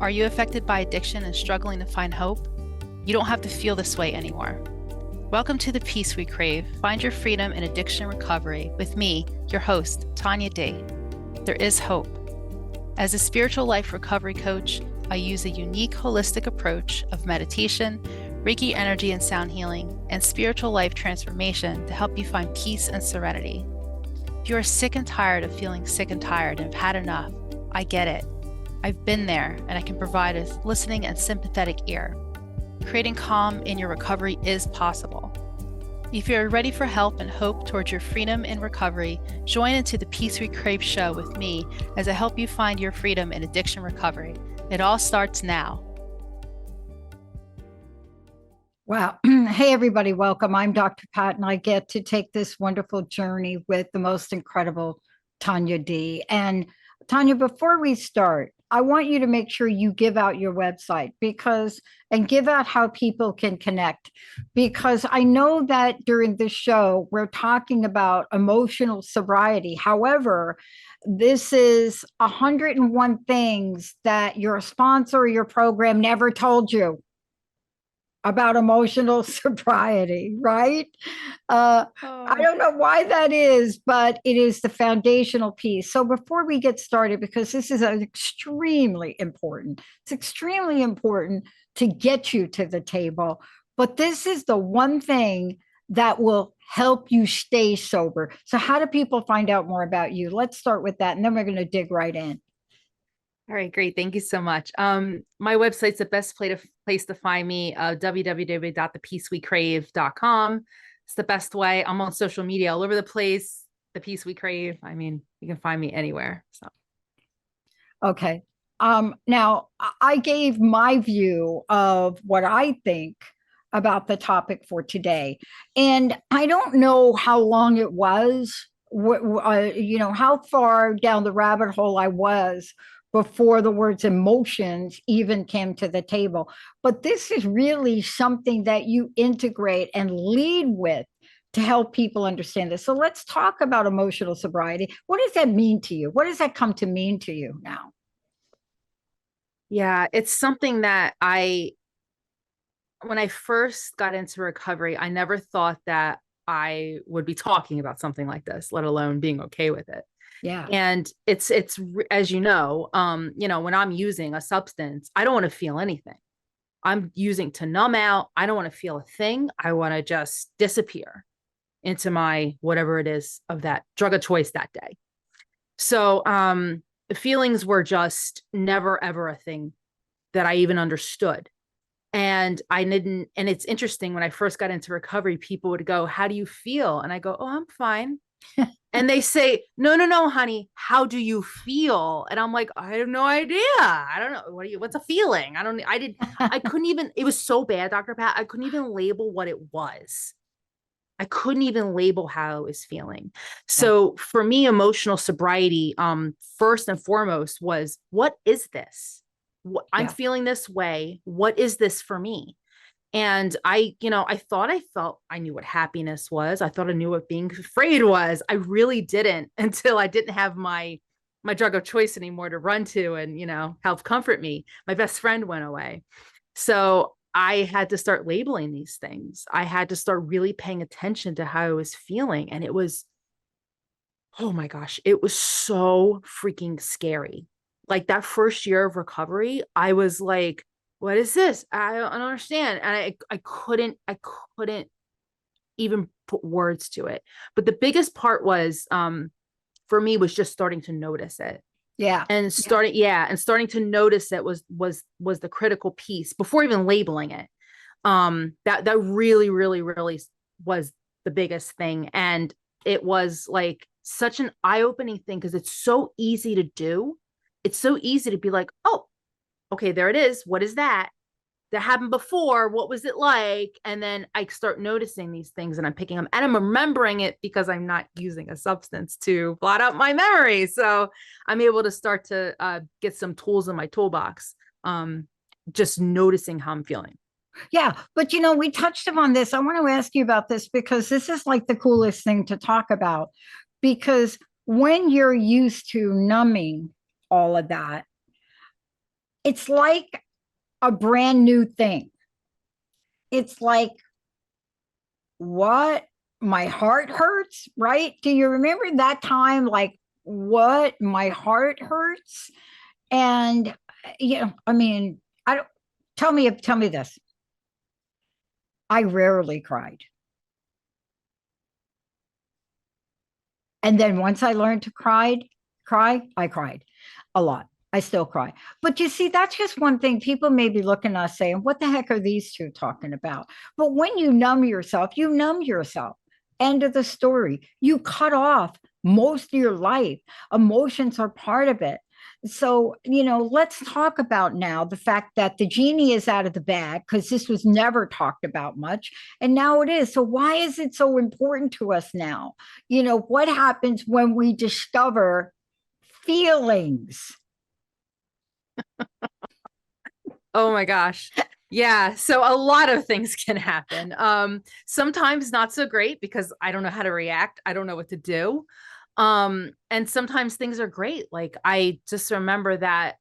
Are you affected by addiction and struggling to find hope? You don't have to feel this way anymore. Welcome to the Peace We Crave. Find your freedom in addiction recovery with me, your host, Tanya D. There is hope. As a spiritual life recovery coach, I use a unique holistic approach of meditation, Reiki energy and sound healing, and spiritual life transformation to help you find peace and serenity. If you are sick and tired of feeling sick and tired and have had enough, I get it. I've been there, and I can provide a listening and sympathetic ear. Creating calm in your recovery is possible. If you're ready for help and hope towards your freedom in recovery, join into the Peace We Crave show with me as I help you find your freedom in addiction recovery. It all starts now. Wow. Hey, everybody. Welcome. I'm Dr. Pat, and I get to take this wonderful journey with the most incredible Tanya D. And Tanya, before we start, I want you to make sure you give out your website and give out how people can connect, because I know that during this show, we're talking about emotional sobriety. However, this is 101 things that your sponsor or your program never told you about emotional sobriety, right? I don't know why that is, but it is the foundational piece. So before we get started, because this is extremely important, it's extremely important to get you to the table. But this is the one thing that will help you stay sober. So how do people find out more about you? Let's start with that, and then we're going to dig right in. All right, great. Thank you so much. My website's the best place to find me, www.thepeacewecrave.com. It's the best way. I'm on social media all over the place. The Peace We Crave. I mean, you can find me anywhere. So. Okay. Now, I gave my view of what I think about the topic for today. And I don't know how long it was, how far down the rabbit hole I was before the words emotions even came to the table. But this is really something that you integrate and lead with to help people understand this. So let's talk about emotional sobriety. What does that mean to you? What does that come to mean to you now? Yeah, it's something that when I first got into recovery, I never thought that I would be talking about something like this, let alone being okay with it. Yeah. And it's, as when I'm using a substance, I don't want to feel anything. I'm using to numb out. I don't want to feel a thing. I want to just disappear into my, whatever it is of that drug of choice that day. So, the feelings were just never, ever a thing that I even understood. And it's interesting, when I first got into recovery, people would go, "How do you feel?" And I go, "Oh, I'm fine." And they say, no, honey, how do you feel? And I'm like, I have no idea. I don't know. What's a feeling? I couldn't even, it was so bad, Dr. Pat. I couldn't even label what it was. I couldn't even label how I was feeling. So for me, emotional sobriety, first and foremost was, what is this? I'm feeling this way. What is this for me? And I thought I knew what happiness was. I thought I knew what being afraid was. I really didn't until I didn't have my drug of choice anymore to run to and, help comfort me. My best friend went away. So I had to start labeling these things. I had to start really paying attention to how I was feeling. And it was, oh my gosh, it was so freaking scary. Like that first year of recovery, I was like, what is this? I don't understand. And I couldn't even put words to it. But the biggest part was, for me, was just starting to notice it. Yeah. And starting to notice it was the critical piece before even labeling it. That really, really, really was the biggest thing. And it was like such an eye-opening thing, because it's so easy to do. It's so easy to be like, oh, okay, there it is. What is that? That happened before. What was it like? And then I start noticing these things, and I'm picking them, and I'm remembering it because I'm not using a substance to blot out my memory. So I'm able to start to get some tools in my toolbox, just noticing how I'm feeling. Yeah. But, we touched upon this. I want to ask you about this, because this is like the coolest thing to talk about, because when you're used to numbing all of that, it's like a brand new thing. It's like, what? My heart hurts, right? Do you remember that time? Like, what? My heart hurts. And, I mean, I don't, tell me this. I rarely cried. And then once I learned to cry, I cried a lot. I still cry. But you see, that's just one thing. People may be looking at us saying, what the heck are these two talking about? But when you numb yourself, you numb yourself. End of the story. You cut off most of your life. Emotions are part of it. So, let's talk about now the fact that the genie is out of the bag because this was never talked about much. And now it is. So, why is it so important to us now? What happens when we discover feelings? Oh my gosh. Yeah. So a lot of things can happen. Sometimes not so great because I don't know how to react. I don't know what to do. And sometimes things are great. Like I just remember that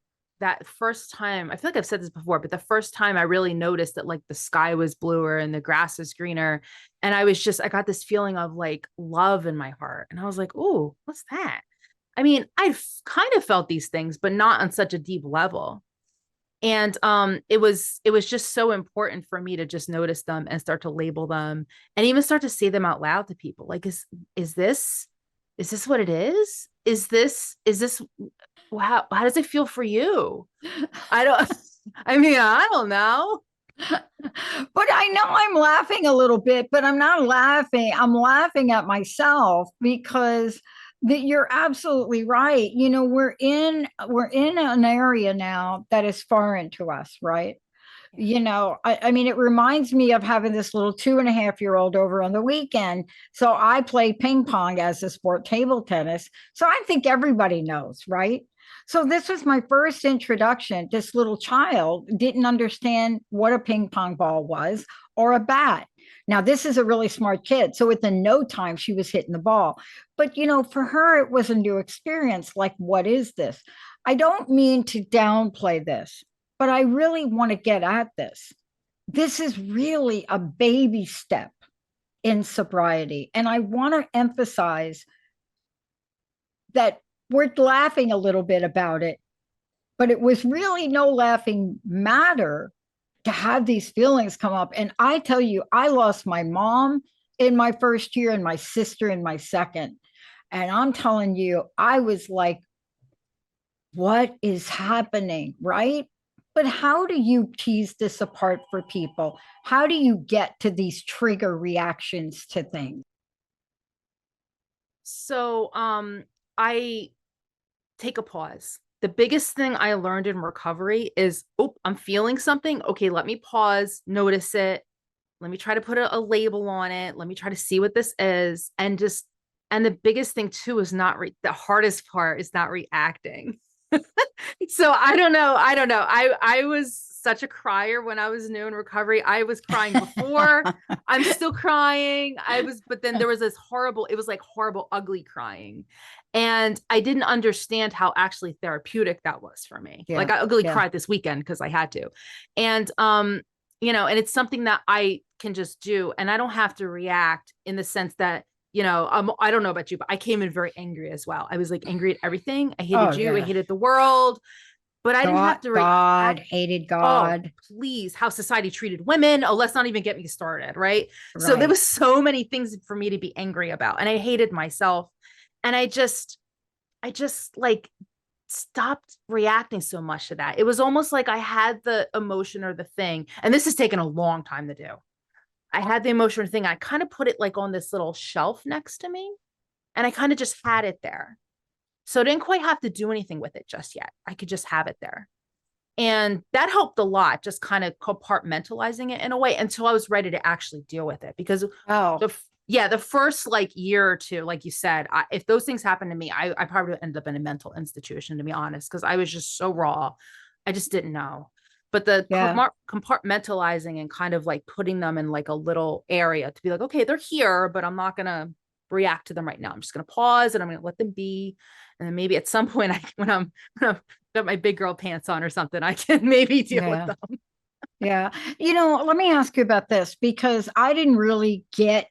first time, I feel like I've said this before, but the first time I really noticed that like the sky was bluer and the grass was greener. And I got this feeling of like love in my heart. And I was like, oh, what's that? I mean, I've kind of felt these things, but not on such a deep level. And it was just so important for me to just notice them and start to label them and even start to say them out loud to people. Like, is this is this what it is? Is this how does it feel for you? I don't I mean, I don't know. But I know I'm laughing a little bit, but I'm not laughing. I'm laughing at myself because that you're absolutely right. We're in an area now that is foreign to us, right? I mean, it reminds me of having this little 2.5-year-old over on the weekend. So I play ping pong as a sport, table tennis. So I think everybody knows, right? So this was my first introduction. This little child didn't understand what a ping pong ball was or a bat. Now, this is a really smart kid. So within no time, she was hitting the ball. But, for her, it was a new experience. Like, what is this? I don't mean to downplay this, but I really want to get at this. This is really a baby step in sobriety. And I want to emphasize that we're laughing a little bit about it, but it was really no laughing matter to have these feelings come up. And I tell you, I lost my mom in my first year and my sister in my second. And I'm telling you, I was like, what is happening? Right? But how do you tease this apart for people? How do you get to these trigger reactions to things? So I take a pause. The biggest thing I learned in recovery is, oh, I'm feeling something. Okay, let me pause, notice it. Let me try to put a label on it. Let me try to see what this is. And the biggest thing too is the hardest part is not reacting. So I don't know. I was such a crier when I was new in recovery. I was crying before. I'm still crying. But then there was it was like horrible, ugly crying. And I didn't understand how actually therapeutic that was for me. Yeah, Like I ugly yeah. cried this weekend because I had to. And and it's something that I can just do. And I don't have to react in the sense that I don't know about you, but I came in very angry as well. I was like angry at everything. I Oh, hated you. I yeah. hated the world, but I didn't have to God react. hated Oh, God. please, how society treated women. Oh, let's not even get me started. Right. So there Right. was so many things for me to be angry about. And I hated myself. And I just like stopped reacting so much to that. It was almost like I had the emotion or the thing. And this has taken a long time to do. I had the emotion or thing. I kind of put it like on this little shelf next to me. And I kind of just had it there. So I didn't quite have to do anything with it just yet. I could just have it there. And that helped a lot, just kind of compartmentalizing it in a way until I was ready to actually deal with it. Because Oh, the first like year or two, like you said, if those things happened to me, I probably would end up in a mental institution, to be honest, because I was just so raw. I just didn't know. But the yeah. compartmentalizing and kind of like putting them in like a little area to be like, okay, they're here, but I'm not going to react to them right now. I'm just going to pause and I'm going to let them be. And then maybe at some point, when I'm got my big girl pants on or something, I can maybe deal with Yeah. them. Yeah. Let me ask you about this because I didn't really get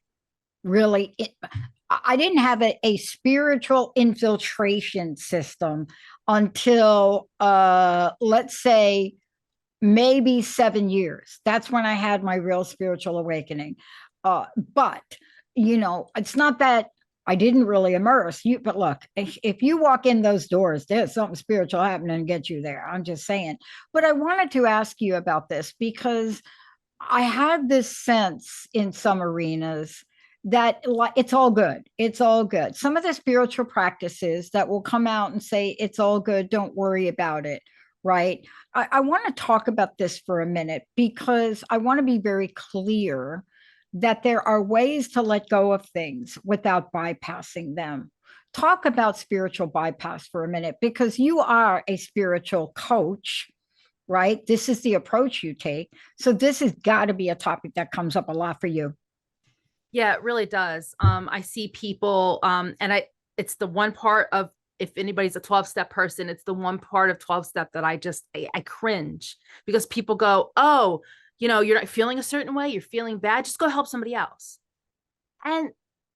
really, I didn't have a spiritual infiltration system until, let's say, maybe 7 years. That's when I had my real spiritual awakening. But it's not that I didn't really immerse you. But look, if you walk in those doors, there's something spiritual happening and get you there. I'm just saying. But I wanted to ask you about this because I had this sense in some arenas that it's all good. It's all good. Some of the spiritual practices that will come out and say, it's all good. Don't worry about it. Right. I want to talk about this for a minute because I want to be very clear that there are ways to let go of things without bypassing them. Talk about spiritual bypass for a minute because you are a spiritual coach, right? This is the approach you take. So this has got to be a topic that comes up a lot for you. Yeah, it really does. I see people, and it's the one part of, if anybody's a 12-step person, it's the one part of 12-step that I cringe because people go, oh, you're not feeling a certain way, you're feeling bad, just go help somebody else. And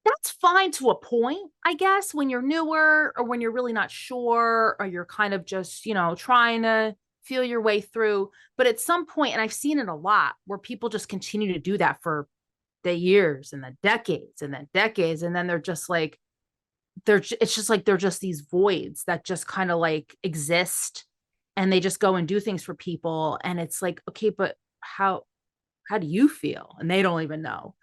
that's fine to a point, I guess, when you're newer or when you're really not sure or you're kind of just, trying to feel your way through. But at some point, and I've seen it a lot, where people just continue to do that for the years and the decades and then decades. And then they're just like, it's just like they're just these voids that just kind of like exist, and they just go and do things for people. And it's like, okay, but how do you feel? And they don't even know.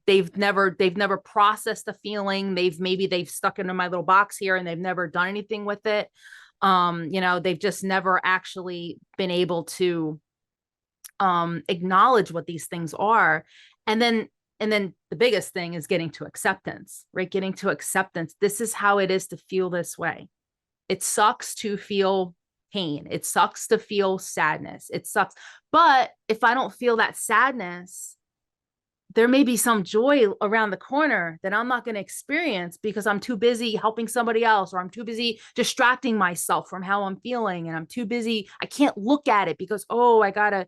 They've never processed the feeling. They've stuck into my little box here and they've never done anything with it. They've just never actually been able to acknowledge what these things are. And then the biggest thing is getting to acceptance, right? Getting to acceptance. This is how it is to feel this way. It sucks to feel pain. It sucks to feel sadness. It sucks. But if I don't feel that sadness, there may be some joy around the corner that I'm not going to experience because I'm too busy helping somebody else, or I'm too busy distracting myself from how I'm feeling. And I'm too busy. I can't look at it because, oh, it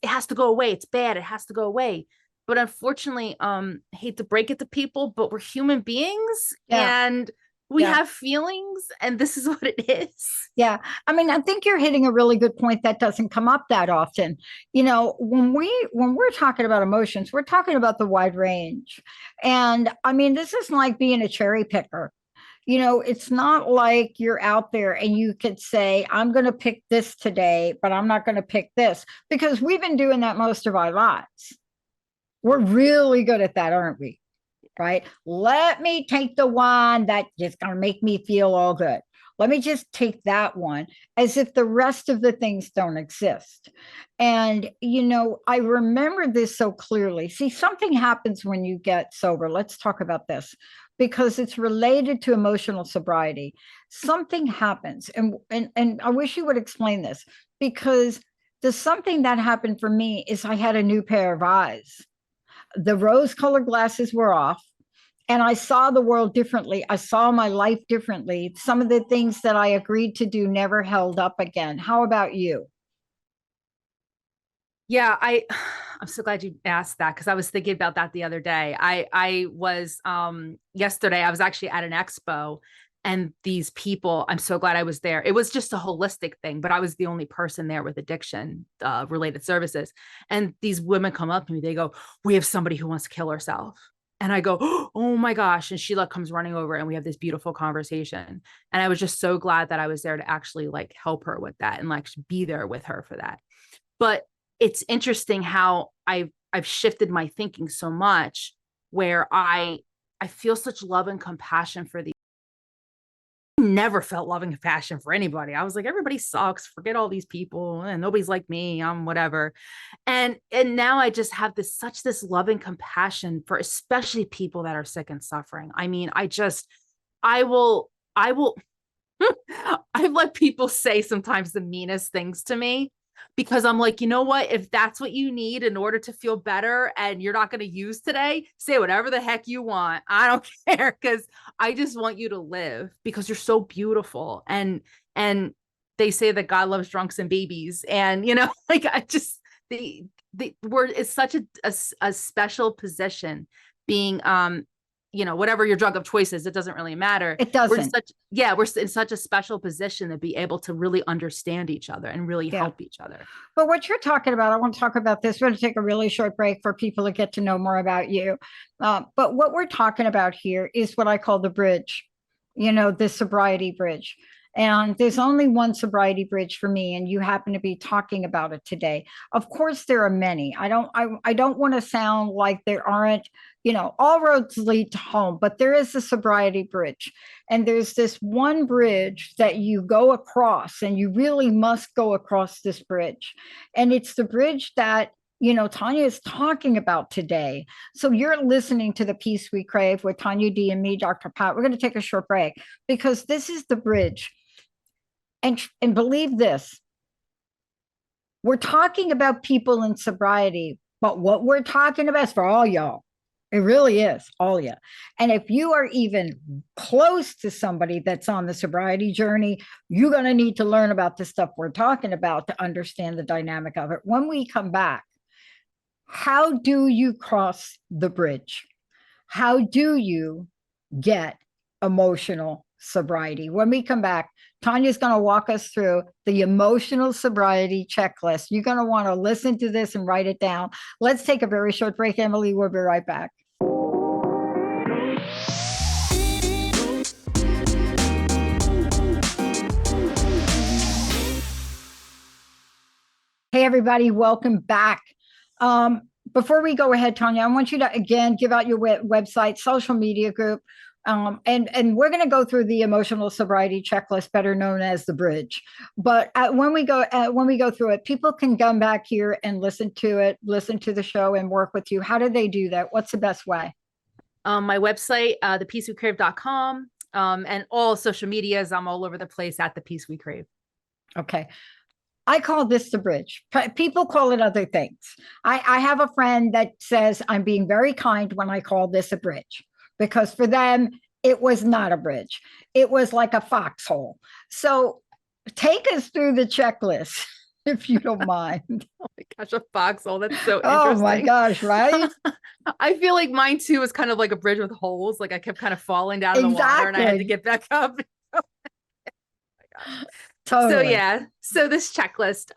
has to go away. It's bad. It has to go away. But unfortunately, I hate to break it to people, but we're human beings Yeah. and we Yeah. have feelings, and this is what it is. Yeah. I mean, I think you're hitting a really good point that doesn't come up that often. When we're talking about emotions, we're talking about the wide range. And I mean, this isn't like being a cherry picker. It's not like you're out there and you could say, I'm going to pick this today, but I'm not going to pick this because we've been doing that most of our lives. We're really good at that, aren't we? Right? Let me take the one that is going to make me feel all good. Let me just take that one as if the rest of the things don't exist. And, I remember this so clearly. See, something happens when you get sober. Let's talk about this because it's related to emotional sobriety. Something happens. And I wish you would explain this because the something that happened for me is I had a new pair of eyes. The rose colored glasses were off and I saw the world differently. I saw my life differently. Some of the things that I agreed to do never held up again. How about you? Yeah, I'm so glad you asked that because I was thinking about that the other day. I was yesterday I was actually at an expo, and these people, I'm so glad I was there. It was just a holistic thing, but I was the only person there with addiction related services. And these women come up to me, they go, "We have somebody who wants to kill herself." And I go, "Oh my gosh." And Sheila comes running over and we have this beautiful conversation. And I was just so glad that I was there to actually like help her with that and like be there with her for that. But it's interesting how I've shifted my thinking so much where I feel such love and compassion for these. I never felt love and compassion for anybody. I was like, everybody sucks, forget all these people and nobody's like me, I'm whatever. And now I just have this love and compassion for especially people that are sick and suffering. I mean, I will I've let people say sometimes the meanest things to me because I'm like, you know what? If that's what you need in order to feel better and you're not going to use today, say whatever the heck you want. I don't care because I just want you to live because you're so beautiful. And they say that God loves drunks and babies. And, you know, like I just, the word is such a special position being, you know, whatever your drug of choice is, it doesn't really matter. It doesn't. We're in such a special position to be able to really understand each other and really help each other. But what you're talking about, I want to talk about this. We're going to take a really short break for people to get to know more about you. But what we're talking about here is what I call the bridge, you know, the sobriety bridge. And there's only one sobriety bridge for me, and you happen to be talking about it today. Of course, there are many. I don't want to sound like there aren't, you know, all roads lead to home, but there is a sobriety bridge. And there's this one bridge that you go across, and you really must go across this bridge. And it's the bridge that, you know, Tanya is talking about today. So you're listening to the Peace We Crave with Tanya D and me, Dr. Pat. We're going to take a short break because this is the bridge. And believe this, we're talking about people in sobriety, but what we're talking about is for all y'all. It really is, all you. And if you are even close to somebody that's on the sobriety journey, you're going to need to learn about the stuff we're talking about to understand the dynamic of it. When we come back, how do you cross the bridge? How do you get emotional sobriety? When we come back, Tanya's going to walk us through the emotional sobriety checklist. You're going to want to listen to this and write it down. Let's take a very short break, Emily. We'll be right back. Hey, everybody, welcome back. Before we go ahead, Tanya, I want you to, again, give out your website, social media group, and we're going to go through the emotional sobriety checklist, better known as the bridge. But when we go through it, people can come back here and listen to the show and work with you. How do they do that? What's the best way? My website, thepeacewecrave.com, and all social medias. I'm all over the place at the Peace We Crave. Okay. I call this the bridge. People call it other things. I have a friend that says I'm being very kind when I call this a bridge, because for them, it was not a bridge. It was like a foxhole. So take us through the checklist, if you don't mind. Oh my gosh, a foxhole. That's so interesting. Oh my gosh, right? I feel like mine too was kind of like a bridge with holes. Like I kept kind of falling down in the water and I had to get back up. Oh my God. Totally. So yeah, so this checklist.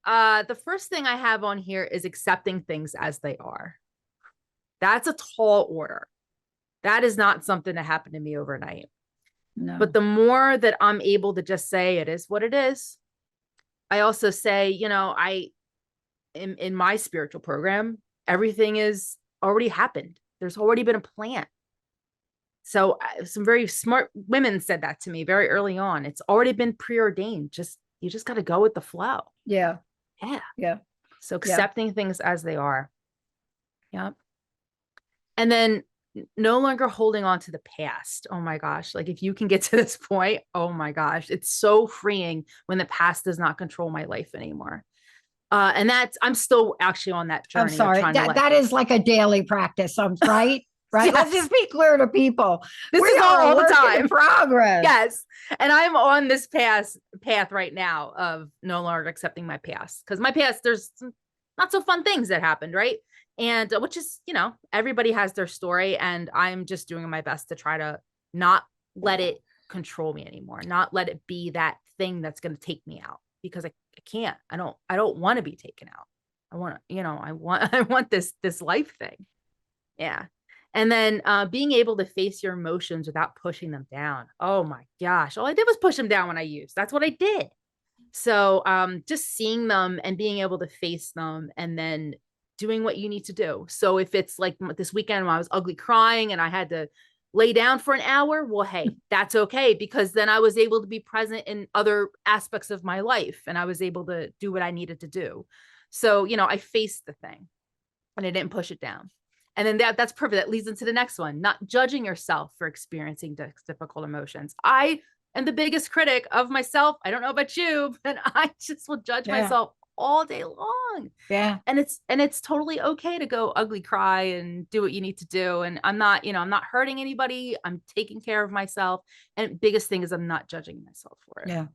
The first thing I have on here is accepting things as they are. That's a tall order. That is not something that happened to me overnight. No. But the more that I'm able to just say it is what it is. I also say, you know, in my spiritual program, everything is already happened. There's already been a plan. So some very smart women said that to me very early on. It's already been preordained. You just got to go with the flow. Yeah. Yeah. Yeah. So accepting things as they are. Yep. And then no longer holding on to the past. Oh my gosh. Like if you can get to this point, oh my gosh, it's so freeing when the past does not control my life anymore. And I'm still actually on that journey. I'm sorry. That is like a daily practice. Right? Right. Yes. Let's just be clear to people. This is all the time. In progress. Yes. And I'm on this path right now of no longer accepting my past, because my past, there's some not so fun things that happened. Right. And which is, you know, everybody has their story, and I'm just doing my best to try to not let it control me anymore. Not let it be that thing that's going to take me out, because I can't, I don't want to be taken out. I want to, you know, I want this life thing. Yeah. And then being able to face your emotions without pushing them down. Oh my gosh. All I did was push them down when I used. That's what I did. So just seeing them and being able to face them and then doing what you need to do. So if it's like this weekend when I was ugly crying and I had to lay down for an hour, well, hey, that's okay, because then I was able to be present in other aspects of my life and I was able to do what I needed to do. So, you know, I faced the thing and I didn't push it down. And then that's perfect. That leads into the next one, not judging yourself for experiencing difficult emotions. I am the biggest critic of myself. I don't know about you, but I just will judge myself all day long. Yeah. And it's totally okay to go ugly cry and do what you need to do. And I'm not, I'm not hurting anybody. I'm taking care of myself. And biggest thing is I'm not judging myself for it. Yeah.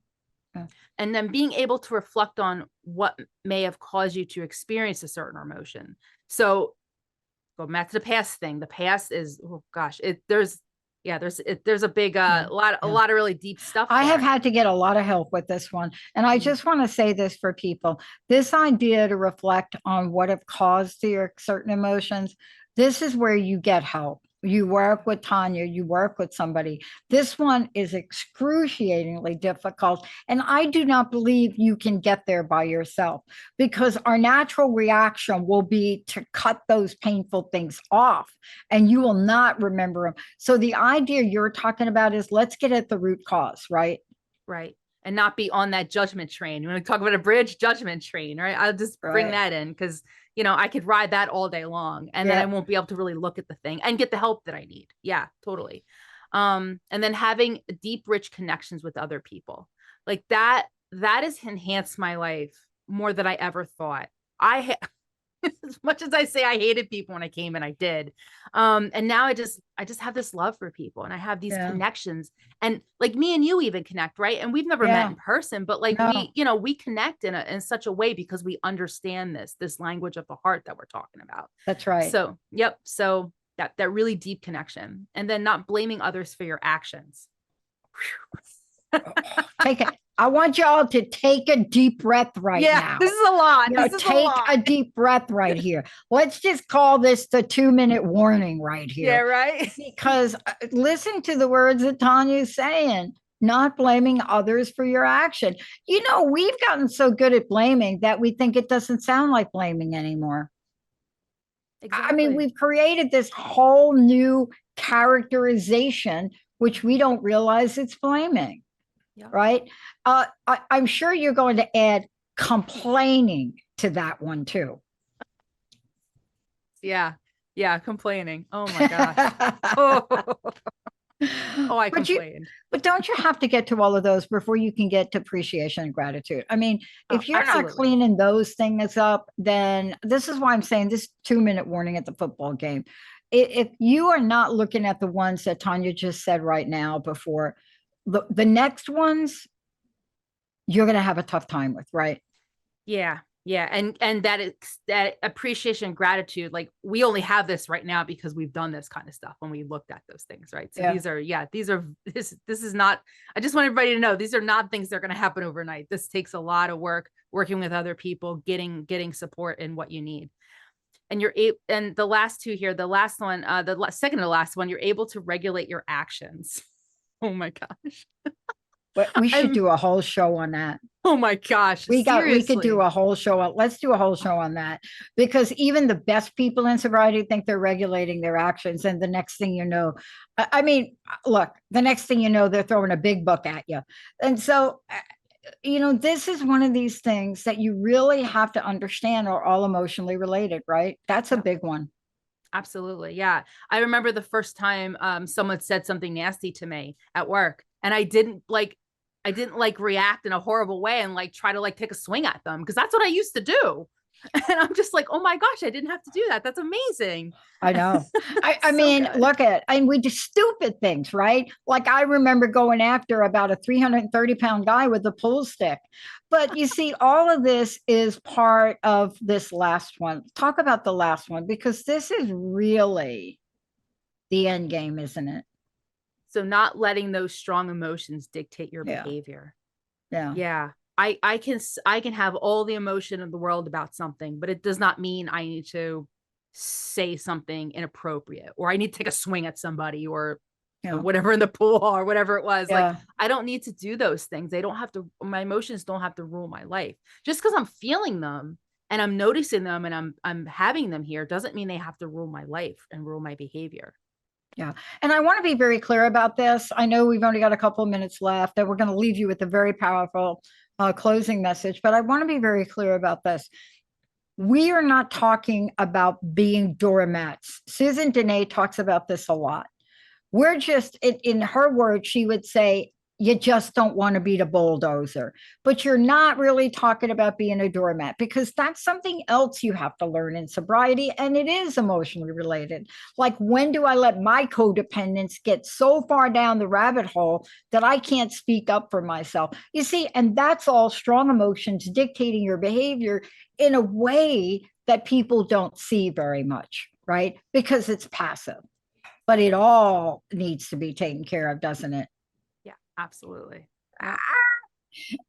Yeah. And then being able to reflect on what may have caused you to experience a certain emotion. So go back to the past thing. The past is, oh gosh, there's a big Yeah. a lot Yeah. of really deep stuff I have there. had to get a lot of help with this one. And I Mm. just want to say this for people. This idea to reflect on what have caused your certain emotions, this is where you get help. You work with Tanya, you work with somebody. This one is excruciatingly difficult. And I do not believe you can get there by yourself because our natural reaction will be to cut those painful things off and you will not remember them. So the idea you're talking about is let's get at the root cause, right? Right. And not be on that judgment train. You want to talk about a bridge judgment train, right? I'll just bring Right. that in because, I could ride that all day long and then I Yeah. won't be able to really look at the thing and get the help that I need. Yeah, totally. And then having deep, rich connections with other people like that has enhanced my life more than I ever thought. As much as I say I hated people when I came and I did. And now I just have this love for people and I have these Yeah. connections and like me and you even connect, right? And we've never met Yeah. in person, but like No, we connect in such a way because we understand this language of the heart that we're talking about. that's right. So, yep. So that really deep connection and then not blaming others for your actions. Take it. I want y'all to take a deep breath right Yeah, now. this is a lot. You know, This is a take lot. a deep breath right here. Let's just call this the 2-minute warning right Yeah, here. right. Because listen to the words that Tanya's saying, not blaming others for your action. We've gotten so good at blaming that we think it doesn't sound like blaming anymore. I mean, Exactly. we've created this whole new characterization, which we don't realize it's blaming, Yep. right? I'm sure you're going to add complaining to that one too. Yeah. Yeah. Complaining. Oh my gosh. Oh, I but you complained. but don't you have to get to all of those before you can get to appreciation and gratitude? I mean, Oh, if you're not absolutely. cleaning those things up, then this is why I'm saying this 2-minute warning at the football game. If you are not looking at the ones that Tanya just said right now before, the next ones you're going to have a tough time with, right? Yeah. Yeah. And that appreciation and gratitude, like we only have this right now because we've done this kind of stuff when we looked at those things, right? So Yeah. this is not, I just want everybody to know these are not things that are going to happen overnight. This takes a lot of work, working with other people, getting support in what you need. And and the last two here, the last one, second to the last one, you're able to regulate your actions. Oh my gosh. But we should I'm, do a whole show on that. oh my gosh. We could do Seriously. a whole show on, let's do a whole show on that because even the best people in sobriety think they're regulating their actions. And the next thing you know, I mean, look, the next thing you know, they're throwing a big book at you. And so, this is one of these things that you really have to understand are all emotionally related, right? That's a Yep. big one. Absolutely. Yeah. I remember the first time someone said something nasty to me at work and I didn't react in a horrible way and like try to like take a swing at them because that's what I used to do. And I'm just like, oh my gosh, I didn't have to do that. That's amazing. I know. I So mean, good. look at, and we do stupid things, right? Like I remember going after about a 330-pound guy with a pool stick. But you see, all of this is part of this last one. Talk about the last one because this is really the end game, isn't it? So not letting those strong emotions dictate your Yeah. behavior. Yeah. Yeah. I can have all the emotion in the world about something, but it does not mean I need to say something inappropriate or I need to take a swing at somebody or Yeah. whatever in the pool or whatever it was. Like Yeah. I don't need to do those things. They don't have to, my emotions don't have to rule my life. Just because I'm feeling them and I'm noticing them and I'm having them here doesn't mean they have to rule my life and rule my behavior. Yeah. And I want to be very clear about this. I know we've only got a couple of minutes left and we're going to leave you with a very powerful closing message, but I want to be very clear about this. We are not talking about being doormats. Susan Dene talks about this a lot. We're just, in her words, she would say, you just don't want to be the bulldozer. But you're not really talking about being a doormat, because that's something else you have to learn in sobriety, and it is emotionally related. Like, when do I let my codependence get so far down the rabbit hole that I can't speak up for myself? You see, and that's all strong emotions dictating your behavior in a way that people don't see very much, right? Because it's passive. But it all needs to be taken care of, doesn't it? Yeah, absolutely. Yeah.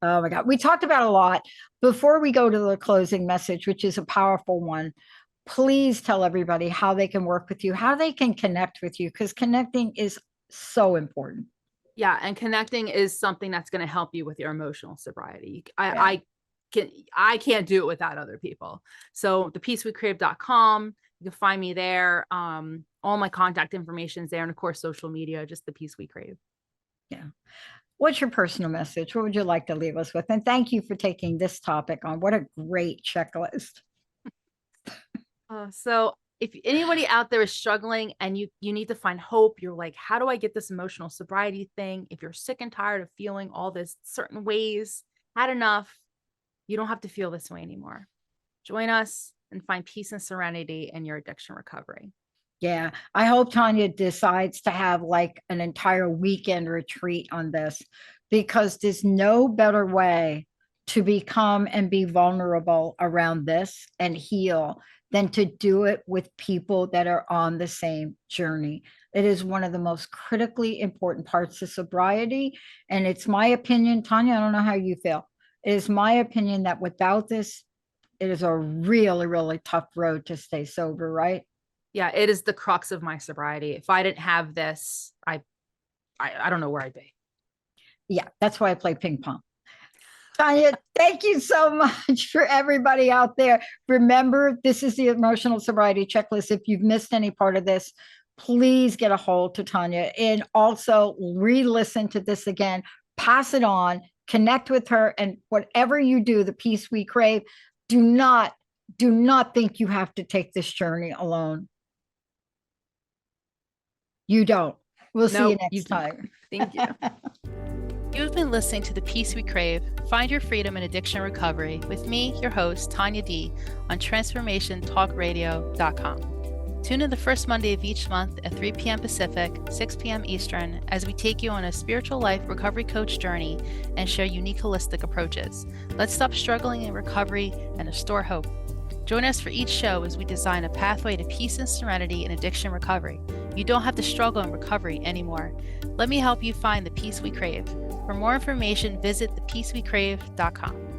Oh my God. We talked about a lot. Before we go to the closing message, which is a powerful one, please tell everybody how they can work with you, how they can connect with you, because connecting is so important. Yeah, and connecting is something that's going to help you with your emotional sobriety. Yeah. I can't do it without other people. So thepeacewecrave.com, you can find me there. All my contact information is there, and of course social media, just the Peace We Crave. Yeah. What's your personal message? What would you like to leave us with? And thank you for taking this topic on. What a great checklist. So if anybody out there is struggling and you need to find hope, you're like, how do I get this emotional sobriety thing? If you're sick and tired of feeling all this certain ways, had enough, you don't have to feel this way anymore. Join us and find peace and serenity in your addiction recovery. Yeah, I hope Tanya decides to have like an entire weekend retreat on this, because there's no better way to become and be vulnerable around this and heal than to do it with people that are on the same journey. It is one of the most critically important parts of sobriety. And it's my opinion, Tanya, I don't know how you feel. It is my opinion that without this, it is a really, really tough road to stay sober, right? Yeah, it is the crux of my sobriety. If I didn't have this, I don't know where I'd be. Yeah, that's why I play ping pong. Tanya, thank you so much. For everybody out there, remember, this is the emotional sobriety checklist. If you've missed any part of this, please get a hold to Tanya, and also re-listen to this again, pass it on, connect with her, and whatever you do, the peace we crave, do not think you have to take this journey alone. You don't. We'll see you next time. Thank you. You've been listening to The Peace We Crave, Find Your Freedom in Addiction Recovery with me, your host, Tanya D, on transformationtalkradio.com. Tune in the first Monday of each month at 3 p.m. Pacific, 6 p.m. Eastern, as we take you on a spiritual life recovery coach journey and share unique holistic approaches. Let's stop struggling in recovery and restore hope. Join us for each show as we design a pathway to peace and serenity in addiction recovery. You don't have to struggle in recovery anymore. Let me help you find the peace we crave. For more information, visit thepeacewecrave.com.